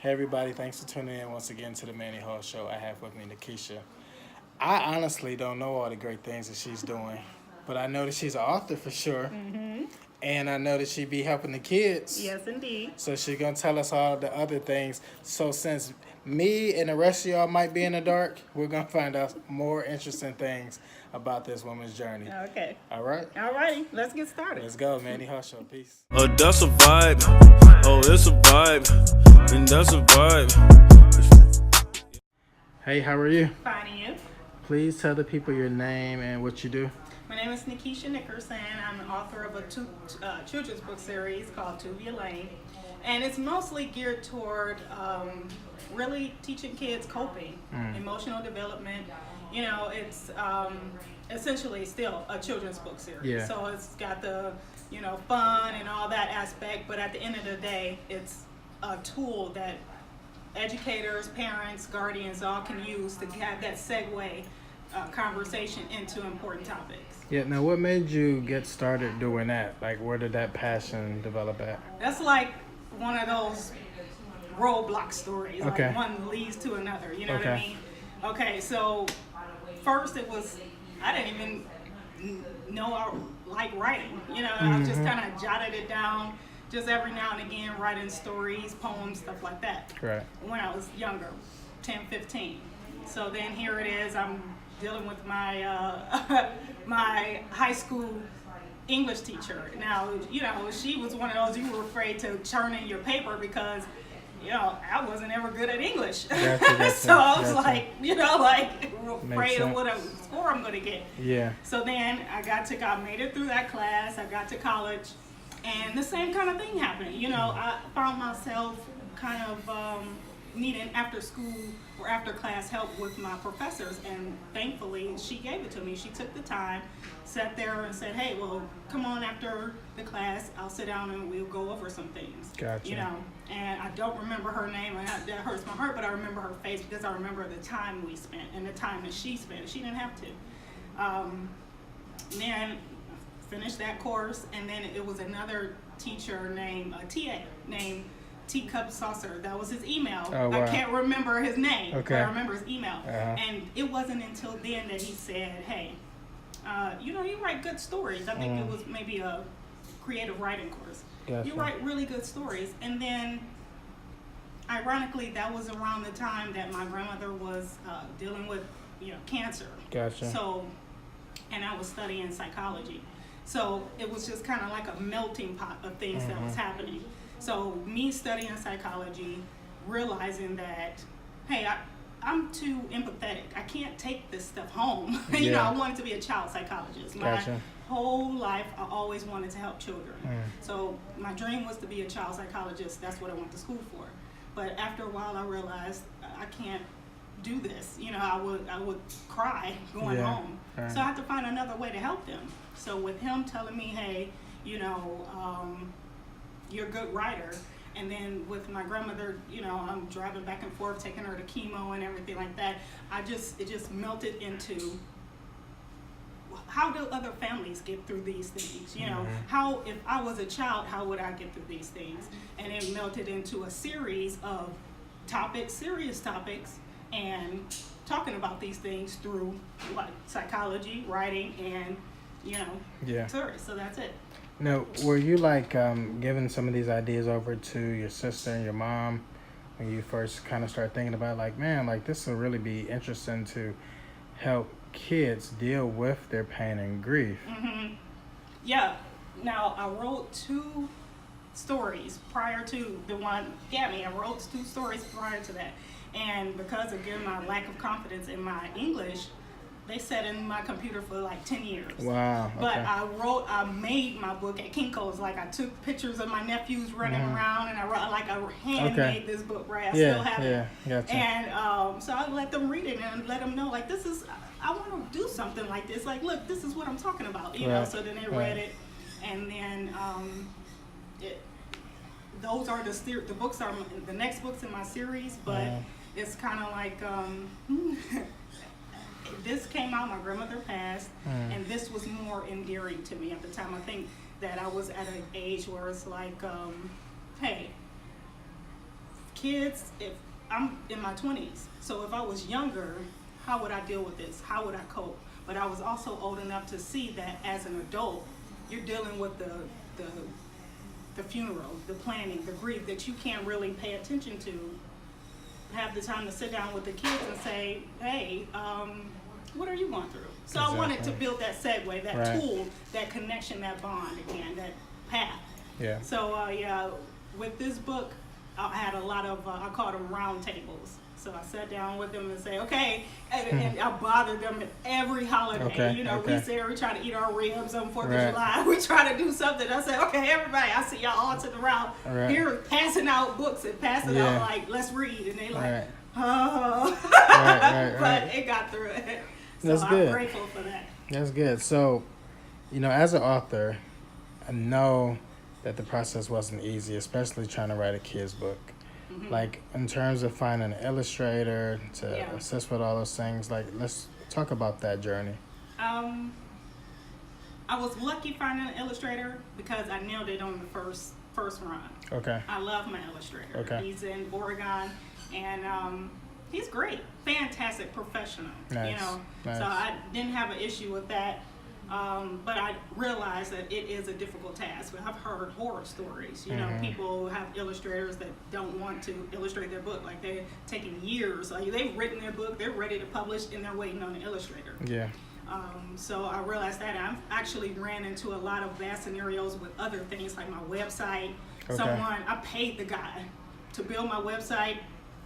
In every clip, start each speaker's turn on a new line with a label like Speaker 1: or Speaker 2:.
Speaker 1: Hey everybody, thanks for tuning in once again to the Manny Hall Show. I have with me NaKeshia. I honestly don't know all the great things that she's doing, but I know that she's an author for sure, and I know that she be helping the kids.
Speaker 2: Yes, indeed.
Speaker 1: So she's gonna tell us all the other things. So since me and the rest of y'all might be in the dark, we're gonna find out more interesting things about this woman's journey.
Speaker 2: Okay.
Speaker 1: All right,
Speaker 2: Alrighty, let's get started.
Speaker 1: let's go, Manny Hall Show. Peace.
Speaker 3: Oh, that's a vibe. Oh, it's a vibe. And that's a vibe.
Speaker 1: Hey, how are you?
Speaker 2: Finding you.
Speaker 1: Please tell the people your name and what you do.
Speaker 2: My name is NaKeshia Nickerson. I'm an author of a children's book series called Tuvia Lane. And it's mostly geared toward really teaching kids coping, emotional development. You know, it's essentially still a children's book series.
Speaker 1: Yeah.
Speaker 2: So it's got the, fun and all that aspect. But at the end of the day, it's a tool that educators, parents, guardians all can use to have that segue conversation into important topics.
Speaker 1: Yeah, now what made you get started doing that? Like, where did that passion develop at?
Speaker 2: That's like one of those roadblock stories.
Speaker 1: Okay.
Speaker 2: Like one leads to another. You know what
Speaker 1: Okay.
Speaker 2: I mean? Okay, so first it was, I didn't even know I like writing. I just kind of jotted it down, just every now and again, writing stories, poems, stuff like that.
Speaker 1: Right.
Speaker 2: When I was younger, 10, 15. So then here it is, I'm dealing with my my high school English teacher. Now, she was one of those you were afraid to turn in your paper because, I wasn't ever good at English.
Speaker 1: Gotcha,
Speaker 2: So I was
Speaker 1: gotcha.
Speaker 2: afraid of what score I'm going to get.
Speaker 1: Yeah.
Speaker 2: So then I made it through that class. I got to college, and the same kind of thing happened. I found myself kind of needing after school or after class help with my professors, and thankfully she gave it to me. She took the time, sat there and said, hey, well, come on after the class, I'll sit down and we'll go over some things.
Speaker 1: Gotcha.
Speaker 2: And I don't remember her name, and that hurts my heart, but I remember her face because I remember the time we spent and the time that she spent. She didn't have to. Then finished that course, and then it was another teacher named TA named Teacup Saucer. That was his email.
Speaker 1: Oh, wow.
Speaker 2: I can't remember his name,
Speaker 1: Okay.
Speaker 2: but I remember his email.
Speaker 1: Uh-huh.
Speaker 2: And it wasn't until then that he said, hey, you write good stories. I think it was maybe a creative writing course.
Speaker 1: Gotcha.
Speaker 2: You write really good stories. And then, ironically, that was around the time that my grandmother was dealing with, cancer.
Speaker 1: Gotcha.
Speaker 2: So, and I was studying psychology. So it was just kind of like a melting pot of things that was happening. So me studying psychology, realizing that, hey, I'm too empathetic. I can't take this stuff home.
Speaker 1: Yeah.
Speaker 2: I wanted to be a child psychologist.
Speaker 1: Gotcha.
Speaker 2: My whole life, I always wanted to help children. So my dream was to be a child psychologist. That's what I went to school for. But after a while, I realized I can't do this. I would cry going
Speaker 1: Yeah.
Speaker 2: home.
Speaker 1: Right.
Speaker 2: So I had to find another way to help them. So with him telling me, hey, you're a good writer. And then with my grandmother, I'm driving back and forth, taking her to chemo and everything like that. It just melted into, how do other families get through these things? How, if I was a child, how would I get through these things? And it melted into a series of serious topics, and talking about these things through psychology, writing, and,
Speaker 1: Yeah.
Speaker 2: stories. So that's it.
Speaker 1: Now, were you giving some of these ideas over to your sister and your mom when you first kind of started thinking about this will really be interesting to help kids deal with their pain and grief?
Speaker 2: Yeah. Now, I wrote 2 stories prior to the one Gabby. I wrote 2 stories prior to that. And because, again, my lack of confidence in my English, they sat in my computer for like 10 years.
Speaker 1: Wow. Okay.
Speaker 2: But I made my book at Kinko's. Like, I took pictures of my nephews running around, and I handmade this book, right? I still have it.
Speaker 1: Gotcha.
Speaker 2: And so I let them read it and let them know, like, I want to do something like this. Like, look, this is what I'm talking about,
Speaker 1: Right.
Speaker 2: So then they read it, and then those are the books are the next books in my series, but it's kind of like this came out, my grandmother passed, and this was more endearing to me at the time. I think that I was at an age where it's like, hey, kids, if I'm in my 20s, so if I was younger, how would I deal with this? How would I cope? But I was also old enough to see that as an adult, you're dealing with the funeral, the planning, the grief that you can't really pay attention to. Have the time to sit down with the kids and say, hey, what are you going through? So I wanted to build that segue, that tool, that connection, that bond again, that path.
Speaker 1: Yeah.
Speaker 2: So with this book, I had a lot of, I called them round tables. So I sat down with them and say, okay, and I bothered them at every holiday.
Speaker 1: Okay,
Speaker 2: we sit here, we try to eat our ribs on 4th of July. We try to do something. I said, okay, everybody, I see y'all all sitting around here passing out books and passing out like, let's read. And they like, oh. But it got through it. So
Speaker 1: That's good.
Speaker 2: I'm grateful for that.
Speaker 1: That's good. So, as an author, I know that the process wasn't easy, especially trying to write a kid's book. Mm-hmm. Like, in terms of finding an illustrator to assist with all those things, like, let's talk about that journey.
Speaker 2: I was lucky finding an illustrator because I nailed it on the first run. Okay. I love my illustrator. Okay. He's in Oregon, and he's great, fantastic professional. Nice. Nice. So I didn't have an issue with that. But I realized that it is a difficult task. I've heard horror stories. People have illustrators that don't want to illustrate their book. Like, they're taking years. Like, they've written their book, they're ready to publish, and they're waiting on an illustrator. Yeah. So I realized that. I've actually ran into a lot of bad scenarios with other things, like my website. Okay. I paid the guy to build my website,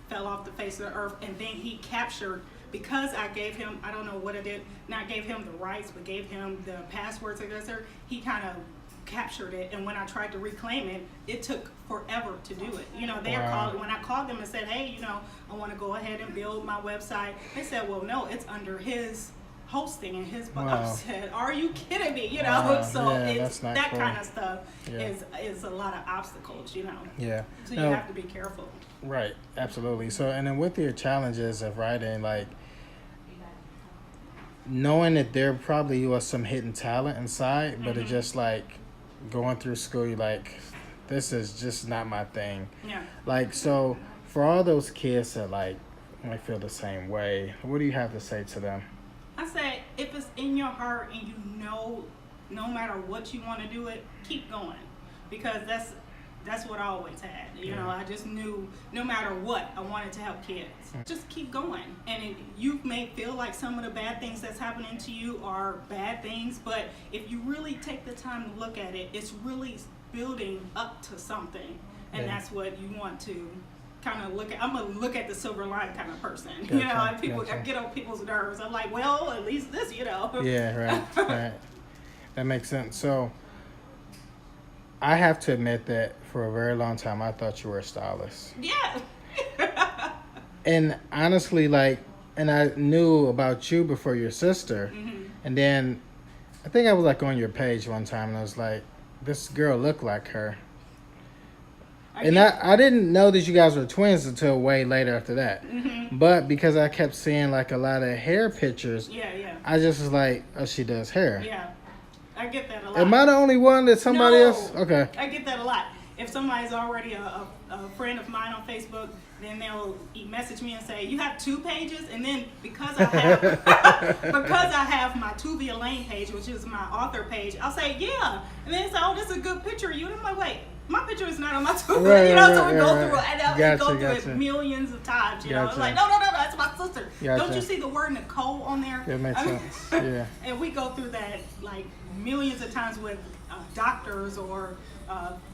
Speaker 2: fell off the face of the earth, and then he captured, because I gave him, I don't know what I did, not gave him the rights, but gave him the passwords, I guess, he kind of captured it. And when I tried to reclaim it, it took forever to do it. When I called them and said, hey, I want to go ahead and build my website, they said, well, no, it's under his hosting and his book. I said, are you kidding me? So it's that cool. Kind of stuff is a lot of obstacles, Yeah. So you have to be careful.
Speaker 1: Right, absolutely. So, and then with your challenges of writing, like, knowing that there probably was some hidden talent inside, but it's just like going through school, you're like, this is just not my thing. Yeah. Like, so for all those kids that like might feel the same way, what do you have to say to them?
Speaker 2: I say, if it's in your heart and no matter what you want to do it, keep going, because that's what I always had. I just knew no matter what, I wanted to help kids. Just keep going. And you may feel like some of the bad things that's happening to you are bad things, but if you really take the time to look at it, it's really building up to something. And that's what you want to kind of look at. I'm a look at the silver line kind of person. Gotcha. I get on people's nerves. I'm like, well, at least this,
Speaker 1: Yeah, right. That makes sense. So I have to admit that for a very long time, I thought you were a stylist.
Speaker 2: Yeah.
Speaker 1: And honestly, and I knew about you before your sister. Mm-hmm. And then I think I was on your page one time, and I was like, this girl looked like her. And I didn't know that you guys were twins until way later after that. Mm-hmm. But because I kept seeing a lot of hair pictures, I just was like, oh, she does hair. Yeah.
Speaker 2: I get that a lot.
Speaker 1: Am I the only one that somebody else? Okay.
Speaker 2: I get that a lot. If somebody's already a friend of mine on Facebook, then they'll message me and say, you have 2 pages? And then because I have my Tuvia Lane page, which is my author page, I'll say, yeah. And then they say, oh, this is a good picture of you. And I'm like, wait, my picture is not on my Tuvia. So we go through it. And we go through it millions of times. It's like, no, that's my sister. Don't you see the word Nicole on there?
Speaker 1: That makes sense. Yeah.
Speaker 2: And we go through that millions of times with doctors or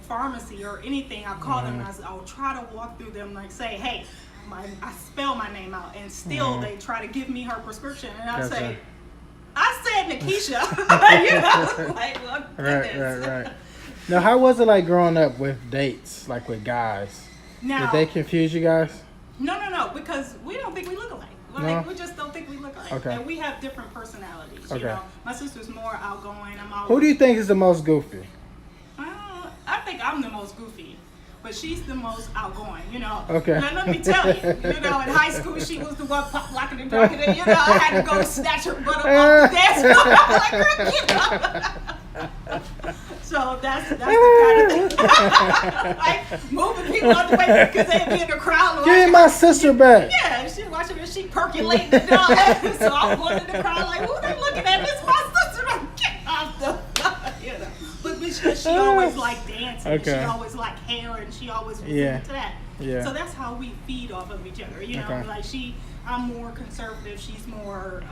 Speaker 2: pharmacy or anything. I'll call them and I'll try to walk through them, say, hey, I spell my name out, and still they try to give me her prescription, and I'll say, I said NaKeshia.
Speaker 1: Right. Now, how was it growing up with dates, with guys? Did they confuse you guys?
Speaker 2: No, because we don't think we look alike. We just don't think we look alike. Okay. And we have different personalities. Okay. My sister's more outgoing.
Speaker 1: Who do you think is the most goofy?
Speaker 2: I think I'm the most goofy, but she's the most outgoing.
Speaker 1: Okay.
Speaker 2: Now, let me tell you. In high school, she was the one pop locking and talking. I had to go snatch her butt up off the dance floor. I'm like, girl, get up. So that's the kind of thing. Like moving people out the way because they'd be in the crowd.
Speaker 1: Give my sister back.
Speaker 2: Yeah, she watching her, she percolating and all that. So I'm going in the crowd like, who they looking at? This my sister. Don't get off the, you know. But because she always liked dancing, and she always liked hair, and she always was into that.
Speaker 1: Yeah.
Speaker 2: So that's how we feed off of each other. You know, like I'm more conservative. She's more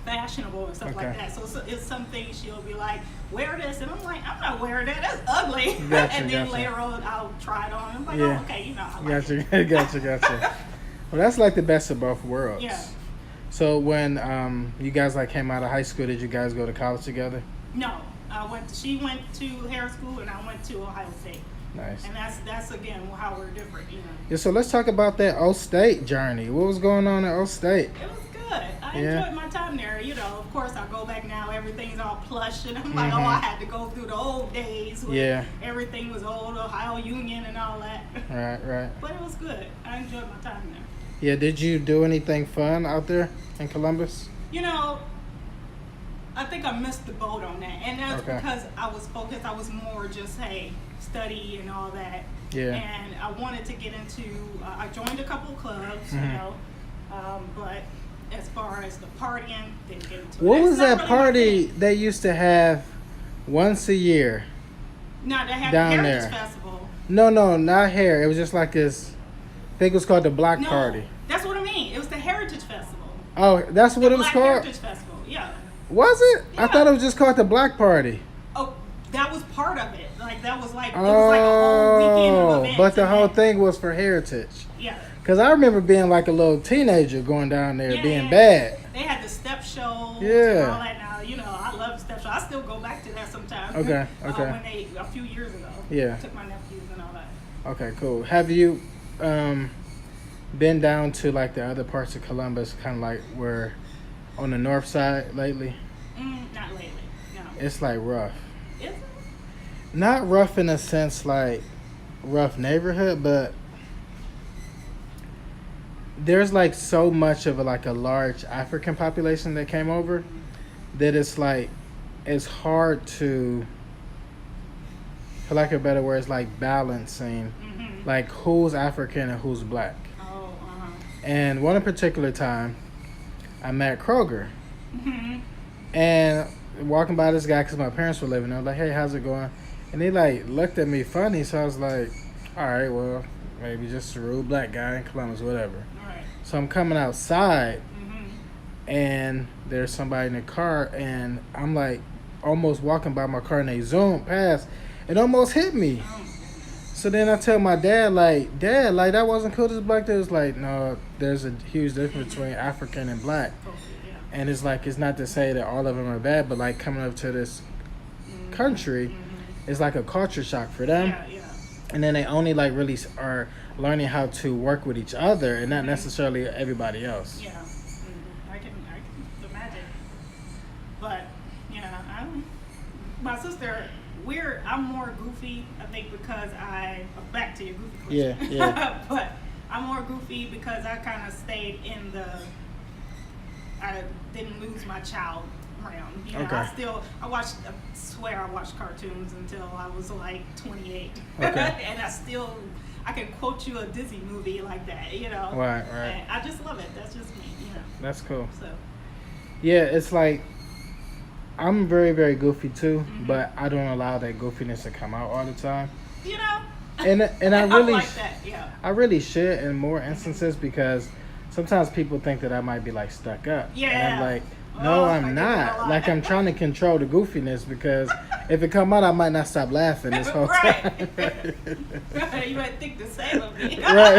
Speaker 2: fashionable and stuff like that. So it's some things she'll be like, wear this, and I'm like, I'm not wearing that. That's ugly.
Speaker 1: Gotcha,
Speaker 2: and then later on, I'll try it on. I'm like, oh, okay, you know, I like it.
Speaker 1: Gotcha. Well, that's like the best of both worlds.
Speaker 2: Yeah.
Speaker 1: So when you guys like came out of high school, did you guys go to college together?
Speaker 2: No, she went to Harris School, and I went to Ohio State.
Speaker 1: Nice.
Speaker 2: And that's again how we're different, you know.
Speaker 1: Yeah. So let's talk about that O State journey. What was going on at O State?
Speaker 2: It was good. I enjoyed my time there. You know, of course, I go back now. Everything's all plush, and I'm like, oh, I had to go through the old days when everything was old, Ohio Union, and all that.
Speaker 1: Right.
Speaker 2: But it was good. I enjoyed my time there.
Speaker 1: Yeah. Did you do anything fun out there in Columbus?
Speaker 2: You know, I think I missed the boat on that, and that's because I was focused. I was more just study and all that.
Speaker 1: Yeah.
Speaker 2: And I wanted to get into. I joined a couple of clubs, you know, but as far as the partying, didn't get into it.
Speaker 1: What was that
Speaker 2: really
Speaker 1: party they used to have once a year?
Speaker 2: No, they had
Speaker 1: down
Speaker 2: the Heritage
Speaker 1: there.
Speaker 2: Festival.
Speaker 1: No, not here. It was just like this. I think it was called the Block Party.
Speaker 2: That's what I mean. It was the Heritage Festival.
Speaker 1: Oh, that's what it was
Speaker 2: Black
Speaker 1: called?
Speaker 2: Heritage Festival, yeah.
Speaker 1: Was it?
Speaker 2: Yeah.
Speaker 1: I thought it was just called the Black Party.
Speaker 2: Oh, that was part of it. Like that was like it was like a whole weekend of events.
Speaker 1: But the whole thing was for Heritage.
Speaker 2: Yeah.
Speaker 1: Cause I remember being like a little teenager going down there being bad.
Speaker 2: They had the step show.
Speaker 1: Yeah.
Speaker 2: And all that. Now you know I love step show. I still go back to that sometimes.
Speaker 1: Okay.
Speaker 2: When they a few years ago.
Speaker 1: Yeah.
Speaker 2: Took my nephews and all that.
Speaker 1: Okay, cool. Have you been down to like the other parts of Columbus, kind of like where on the north side lately?
Speaker 2: Not lately. No.
Speaker 1: It's like rough.
Speaker 2: Is it?
Speaker 1: Not rough in a sense like rough neighborhood, but there's like so much of a large African population that came over that it's like it's hard to, for lack of a better word, it's like balancing like who's African and who's black.
Speaker 2: Oh,
Speaker 1: And one particular time I met Kroger and walking by this guy because my parents were living there. I was like, hey, how's it going? And he like looked at me funny, so I was like, all right, well, maybe just a rude black guy in Columbus, whatever.
Speaker 2: Right.
Speaker 1: So I'm coming outside, and there's somebody in the car, and I'm like almost walking by my car, and they zoomed past. It almost hit me. So then I tell my dad, like, Dad, like that wasn't cool. This black dude was like, no, there's a huge difference between African and black. And it's like, it's not to say that all of them are bad, but like coming up to this country, it's like a culture shock for them.
Speaker 2: Yeah.
Speaker 1: And then they only like really are learning how to work with each other and not necessarily everybody else.
Speaker 2: Yeah. I can imagine. But yeah, my sister, I'm more goofy, I think, because back to your goofy question.
Speaker 1: Yeah.
Speaker 2: But I'm more goofy because I kind of stayed in I didn't lose my child realm. You know, I swear I watched cartoons until I was like 28.
Speaker 1: Okay.
Speaker 2: And I can quote you a Disney movie like that, you know.
Speaker 1: Right.
Speaker 2: And I just love it. That's just me, you know.
Speaker 1: That's cool.
Speaker 2: So.
Speaker 1: Yeah, it's like, I'm very, very goofy too, but I don't allow that goofiness to come out all the time.
Speaker 2: You know?
Speaker 1: And I really,
Speaker 2: like that, yeah.
Speaker 1: I really should in more instances because sometimes people think that I might be like stuck up.
Speaker 2: Yeah.
Speaker 1: And I'm like, no, I'm not. Like I'm trying to control the goofiness because if it come out, I might not stop laughing this whole time.
Speaker 2: Right. You might think the same of me.
Speaker 1: Right.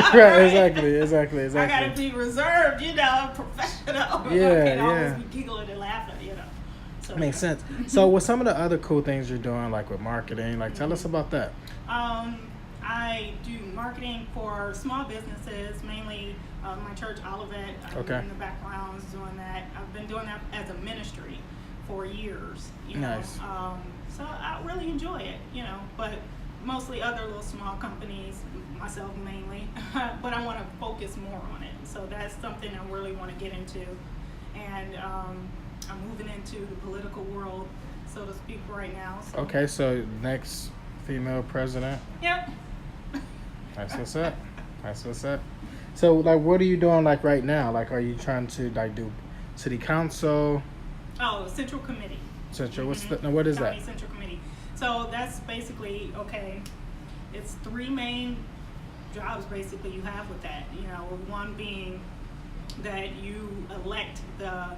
Speaker 1: Exactly.
Speaker 2: I gotta be reserved, professional.
Speaker 1: Yeah,
Speaker 2: I can't always be giggling and laughing, So,
Speaker 1: makes sense. So with some of the other cool things you're doing, like with marketing, like tell us about that.
Speaker 2: I do marketing for small businesses, mainly my church, Olivet. I'm in the backgrounds doing that. I've been doing that as a ministry for years.
Speaker 1: Nice.
Speaker 2: So I really enjoy it, but mostly other little small companies, myself mainly. But I want to focus more on it. So that's something I really want to get into. And I'm moving into the political world. so to speak, right now. So.
Speaker 1: Okay, so next female president.
Speaker 2: Yep.
Speaker 1: That's what's up. That's what's up. So, like, what are you doing, like, right now? Like, are you trying to, like, do city council?
Speaker 2: Oh, Central Committee.
Speaker 1: Central, what is
Speaker 2: County
Speaker 1: that?
Speaker 2: Central Committee. So that's basically, okay, it's 3 main jobs basically you have with that. You know, one being that you elect the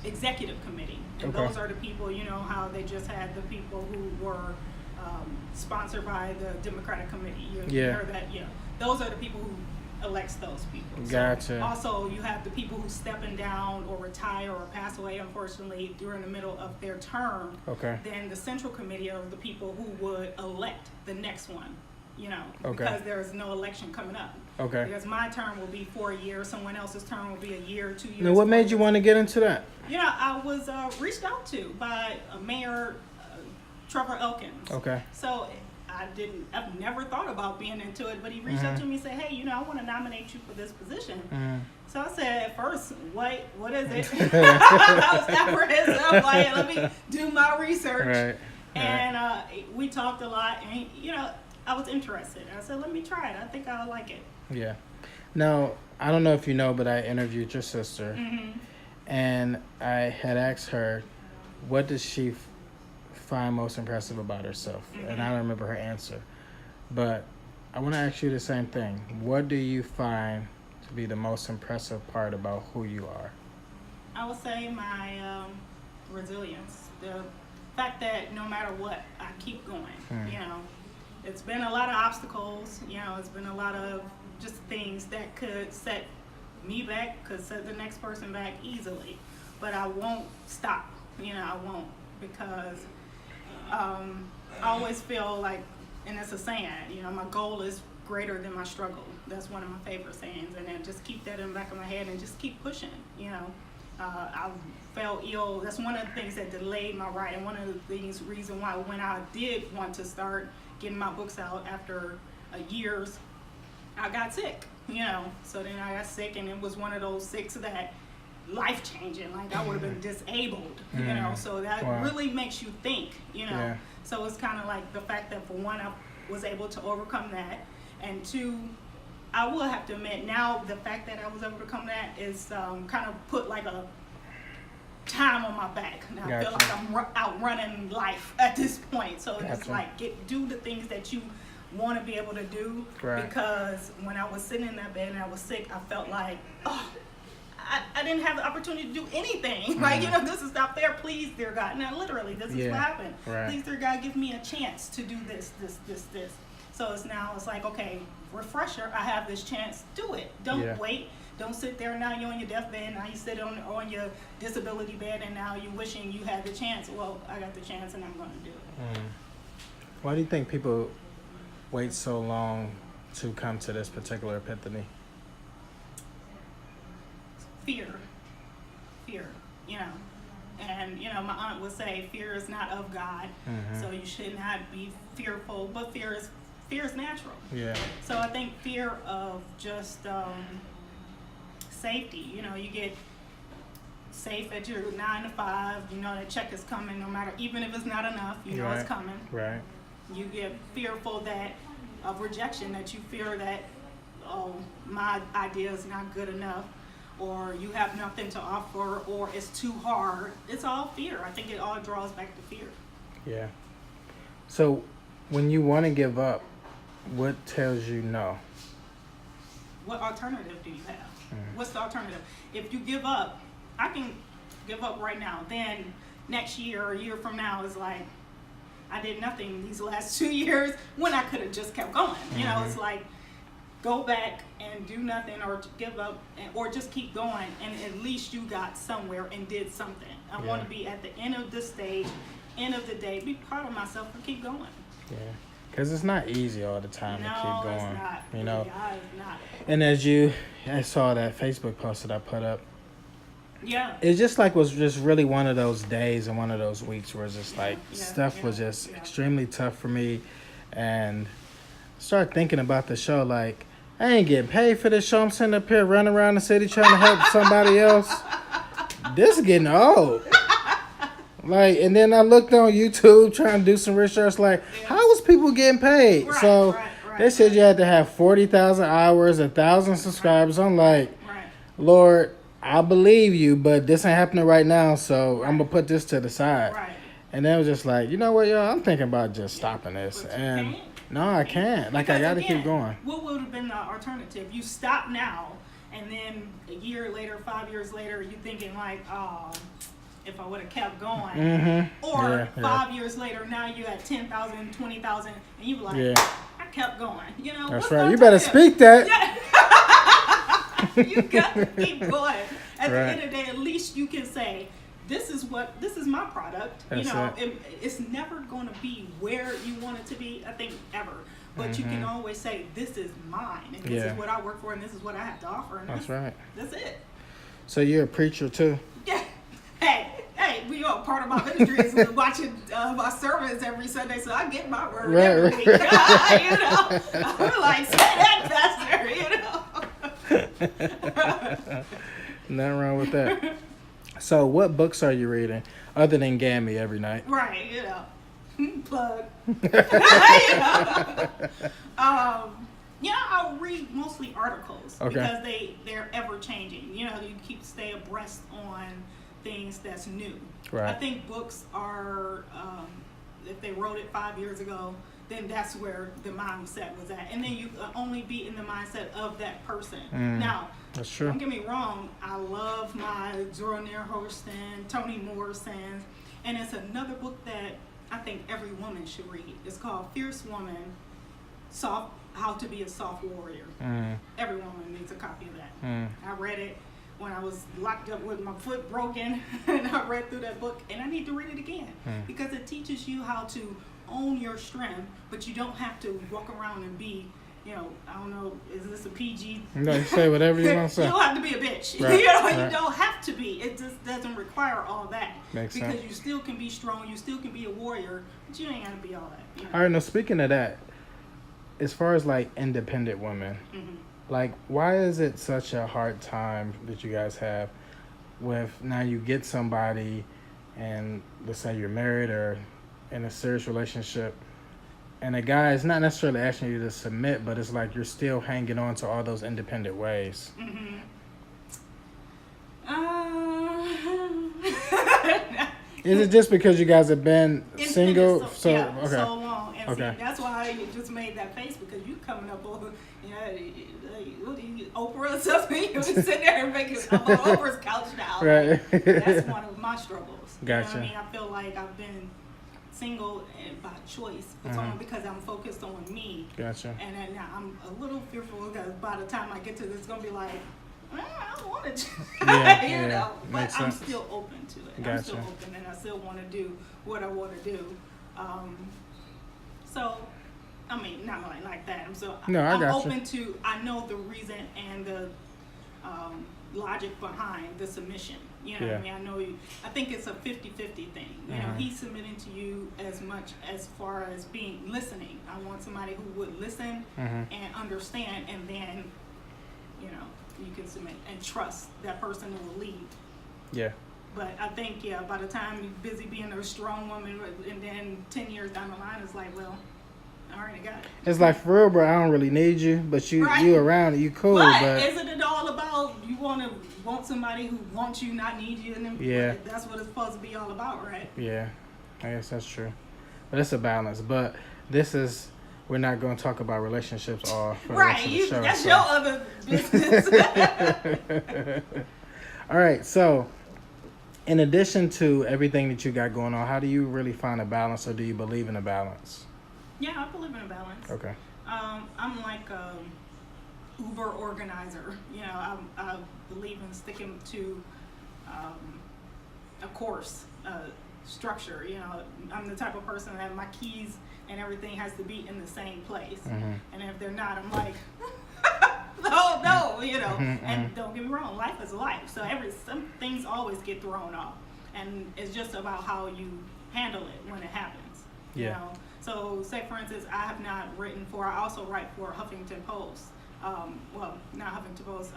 Speaker 2: executive committee. And
Speaker 1: Okay.
Speaker 2: those are the people, you know, how they just had the people who were sponsored by the Democratic Committee.
Speaker 1: Yeah.
Speaker 2: Heard that, yeah. Those are the people who elects those people.
Speaker 1: Gotcha.
Speaker 2: So also, you have the people who stepping down or retire or pass away, unfortunately, during the middle of their term.
Speaker 1: Okay.
Speaker 2: Then the Central Committee are the people who would elect the next one, you know,
Speaker 1: Okay.
Speaker 2: because there's no election coming up.
Speaker 1: Okay.
Speaker 2: Because my term will be for a year, someone else's term will be a year, 2 years.
Speaker 1: Now, what
Speaker 2: 4
Speaker 1: made you
Speaker 2: years.
Speaker 1: want to get into that?
Speaker 2: You know, I was reached out to by Mayor Trevor Elkins.
Speaker 1: Okay.
Speaker 2: So I've never thought about being into it, but he reached out to me and said, hey, you know, I want to nominate you for this position. So I said, at first, what is it? I was apprehensive. I'm like, let me do my research.
Speaker 1: Right.
Speaker 2: And we talked a lot, and, you know, I was interested. I said, let me try it. I think I'll like it.
Speaker 1: Yeah. Now, I don't know if you know, but I interviewed your sister, and I had asked her, what does she find most impressive about herself? And I don't remember her answer. But I want to ask you the same thing. What do you find to be the most impressive part about who you are?
Speaker 2: I would say my resilience. The fact that no matter what, I keep going. You know, it's been a lot of obstacles. You know, it's been a lot of just things that could set me back, could set the next person back easily. But I won't stop. You know, I won't, because I always feel like, and it's a saying, you know, my goal is greater than my struggle. That's one of my favorite sayings. And then just keep that in the back of my head and just keep pushing, you know. I felt ill. That's one of the things that delayed my writing. One of the reason why when I did want to start getting my books out after years, I got sick, you know. So then I got sick, and it was one of those sicks that life-changing, like I would have been disabled, you know. So that really makes you think, you know.
Speaker 1: Yeah.
Speaker 2: So it's kind of like the fact that, for one, I was able to overcome that, and 2, I will have to admit now the fact that I was able to overcome that is kind of put like a time on my back. Now I feel like I'm outrunning life at this point. So it's like do the things that you want to be able to do.
Speaker 1: Right.
Speaker 2: Because when I was sitting in that bed and I was sick, I felt like, I didn't have the opportunity to do anything. Like, you know, this is not fair. Please, dear God. Now, literally, this is what happened.
Speaker 1: Right.
Speaker 2: Please, dear God, give me a chance to do this. So it's like, okay, refresher, I have this chance. Do it. Don't wait. Don't sit there. Now you're on your deathbed. Now you sit on your disability bed, and now you're wishing you had the chance. Well, I got the chance, and I'm going to do it.
Speaker 1: Why do you think people wait so long to come to this particular epiphany?
Speaker 2: Fear, you know. And, you know, my aunt would say fear is not of God, so you should not be fearful, but fear is natural. Yeah. So I think fear of just safety, you know, you get safe at your 9 to 5, you know that check is coming no matter, even if it's not enough, you know it's coming. Right. You get fearful that of rejection, that you fear that, oh, my idea is not good enough, or you have nothing to offer, or it's too hard. It's all fear. I think it all draws back to fear. Yeah.
Speaker 1: So when you want to give up, what tells you no?
Speaker 2: What alternative do you have? What's the alternative? If you give up, I can give up right now. Then next year or a year from now is like, I did nothing these last 2 years when I could have just kept going. You know, it's like, go back and do nothing, or give up, or just keep going, and at least you got somewhere and did something. I want to be at the end of this stage, end of the day, be proud of myself and keep going.
Speaker 1: Yeah, because it's not easy all the time to keep going.
Speaker 2: It's not.
Speaker 1: You know,
Speaker 2: it's not.
Speaker 1: And I saw that Facebook post that I put up.
Speaker 2: Yeah.
Speaker 1: It just like was just really one of those days and one of those weeks where it's just like stuff was just extremely tough for me, and start thinking about the show like, I ain't getting paid for this show. I'm sitting up here running around the city trying to help somebody else. This is getting old. Like, and then I looked on YouTube trying to do some research. Like,
Speaker 2: Yeah.
Speaker 1: how was people getting paid?
Speaker 2: Right,
Speaker 1: So
Speaker 2: right,
Speaker 1: they said
Speaker 2: right.
Speaker 1: you had to have 40,000 hours, 1,000 subscribers. I'm like,
Speaker 2: Right.
Speaker 1: Lord, I believe you, but this ain't happening right now. So I'm
Speaker 2: Right.
Speaker 1: gonna put this to the side.
Speaker 2: Right.
Speaker 1: And then it was just like, you know what, y'all? I'm thinking about just stopping this.
Speaker 2: But you
Speaker 1: And
Speaker 2: can't.
Speaker 1: no, I can't. Like, I
Speaker 2: Because
Speaker 1: got to
Speaker 2: again,
Speaker 1: keep going.
Speaker 2: What would have been the alternative? You stop now, and then a year later, 5 years later, you're thinking like, oh, if I would have kept going.
Speaker 1: Mm-hmm.
Speaker 2: Or
Speaker 1: Yeah,
Speaker 2: 5 years later, now you at 10,000, 20,000, and you be like,
Speaker 1: Yeah.
Speaker 2: I kept going. You know,
Speaker 1: That's
Speaker 2: what's
Speaker 1: right.
Speaker 2: the
Speaker 1: You better
Speaker 2: alternative?
Speaker 1: speak that.
Speaker 2: Yeah. You got to keep going. At the
Speaker 1: Right.
Speaker 2: end of the day, at least you can say, this is my product.
Speaker 1: That's
Speaker 2: you know,
Speaker 1: it.
Speaker 2: it's never going to be where you want it to be, I think, ever. But you can always say, this is mine, and this
Speaker 1: Yeah.
Speaker 2: is what I work for, and this is what I have to offer. And
Speaker 1: That's right.
Speaker 2: That's it.
Speaker 1: So you're a preacher too?
Speaker 2: Yeah. Hey, we are part of my ministry is watching my sermons every Sunday, so I get my word
Speaker 1: Right,
Speaker 2: every
Speaker 1: right.
Speaker 2: week. You know, I'm like, say that, pastor. You know.
Speaker 1: Nothing wrong with that. So what books are you reading other than Gammy every night?
Speaker 2: Right, you know. Plug. You know. I'll read mostly articles
Speaker 1: Okay.
Speaker 2: because they're ever changing. You know, you stay abreast on things that's new.
Speaker 1: Right.
Speaker 2: I think books are, if they wrote it 5 years ago, then that's where the mindset was at. And then you only be in the mindset of that person. Now,
Speaker 1: That's true.
Speaker 2: don't get me wrong, I love my Zora Neale Hurston, Toni Morrison, and it's another book that I think every woman should read. It's called Fierce Woman, How to Be a Soft Warrior. Every woman needs a copy of that. I read it when I was locked up with my foot broken, and I read through that book, and I need to read it again because it teaches you how to own your strength, but you don't have to walk around and be, you know, I don't know, is this a PG?
Speaker 1: No, you say whatever you want to say.
Speaker 2: You don't have to be a bitch.
Speaker 1: Right,
Speaker 2: You know,
Speaker 1: right.
Speaker 2: you don't have to be. It just doesn't require all that.
Speaker 1: Makes
Speaker 2: because
Speaker 1: sense.
Speaker 2: you still can be strong, you still can be a warrior, but you ain't gotta be all that. You know?
Speaker 1: All right, now speaking of that, as far as like independent women, like why is it such a hard time that you guys have with now you get somebody and let's say you're married or in a serious relationship and a guy is not necessarily asking you to submit, but it's like you're still hanging on to all those independent ways. Is it just because you guys have been
Speaker 2: It's
Speaker 1: single?
Speaker 2: been
Speaker 1: So
Speaker 2: long, and
Speaker 1: Okay.
Speaker 2: see, that's why I just made that face because you coming up over, what are you, Oprah or something? You was sitting there and making I'm on Oprah's couch now.
Speaker 1: Right.
Speaker 2: That's one of my struggles.
Speaker 1: Gotcha.
Speaker 2: You know what I mean? I feel like I've been single and by choice. It's only because I'm focused on me.
Speaker 1: Gotcha.
Speaker 2: And then now I'm a little fearful because by the time I get to this, it's gonna be like, I don't want to.
Speaker 1: Yeah,
Speaker 2: you
Speaker 1: yeah,
Speaker 2: know, but
Speaker 1: makes
Speaker 2: I'm
Speaker 1: sense.
Speaker 2: still open to it. I'm
Speaker 1: Gotcha.
Speaker 2: still open, and I still want to do what I want to do. So, I mean, not like that.
Speaker 1: No, I
Speaker 2: I'm
Speaker 1: gotcha.
Speaker 2: open to. I know the reason and the logic behind the submission. You know what I mean? I think it's a 50-50 thing. You know, he's submitting to you as much as far as being listening. I want somebody who would listen and understand, and then, you know, you can submit and trust that person who will lead.
Speaker 1: Yeah.
Speaker 2: But I think, by the time you're busy being a strong woman, and then 10 years down the line, it's like, well, I already got it.
Speaker 1: It's like, for real, bro, I don't really need you, but you
Speaker 2: Right.
Speaker 1: you around, you cool, but
Speaker 2: isn't it all about you want somebody who wants you, not need you? And then
Speaker 1: Yeah.
Speaker 2: that's what it's supposed to be all about, right?
Speaker 1: yeah, I guess that's true. But it's a balance. But we're not going to talk about relationships all for the rest of the show.
Speaker 2: That's
Speaker 1: so.
Speaker 2: your other business.
Speaker 1: All right, so in addition to everything that you got going on, how do you really find a balance, or do you believe in a balance?
Speaker 2: Yeah, I believe in a balance.
Speaker 1: Okay.
Speaker 2: I'm like a Uber organizer. You know, I believe in sticking to a course structure. You know, I'm the type of person that my keys and everything has to be in the same place. And if they're not, I'm like, no, you know. And don't get me wrong, life is life. So some things always get thrown off, and it's just about how you handle it when it happens. You
Speaker 1: Yeah.
Speaker 2: know. So, say for instance, I have not written for. I also write for Huffington Post. well, not Huffington Post,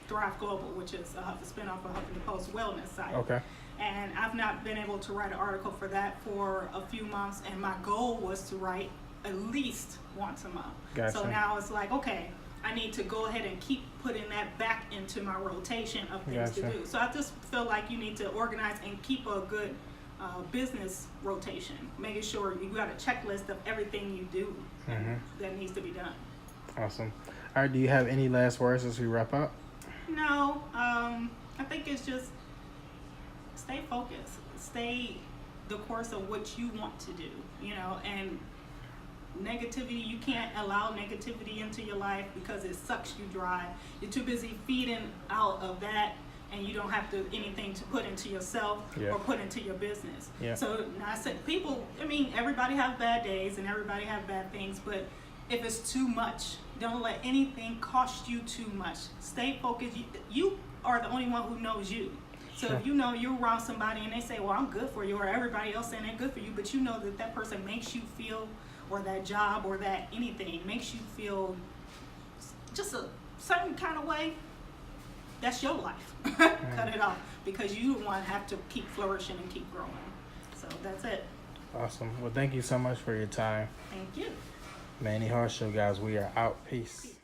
Speaker 2: Thrive Global, which is the spinoff of Huffington Post wellness site.
Speaker 1: Okay.
Speaker 2: And I've not been able to write an article for that for a few months, and my goal was to write at least once a month.
Speaker 1: Gotcha.
Speaker 2: So now it's like, okay, I need to go ahead and keep putting that back into my rotation of things to
Speaker 1: Gotcha.
Speaker 2: do. So I just feel like you need to organize and keep a good business rotation, making sure you got a checklist of everything you do that needs to be done.
Speaker 1: Awesome. All right, do you have any last words as we wrap up?
Speaker 2: No, I think it's just stay focused, stay the course of what you want to do, and negativity, you can't allow negativity into your life because it sucks you dry. You're too busy feeding out of that, and you don't have anything to put into yourself or put into your business.
Speaker 1: Yeah.
Speaker 2: So I said, everybody have bad days and everybody have bad things, but if it's too much, don't let anything cost you too much. Stay focused. You are the only one who knows you. So
Speaker 1: Sure.
Speaker 2: if you know you're around somebody and they say, well, I'm good for you, or everybody else saying they're good for you, but you know that person makes you feel, or that job or that anything makes you feel just a certain kind of way, that's your life. Cut it off, because you want to have to keep flourishing and keep growing. So that's it.
Speaker 1: Awesome. Well, thank you so much for your time.
Speaker 2: Thank you.
Speaker 1: Manny Horse Show, guys. We are out. Peace.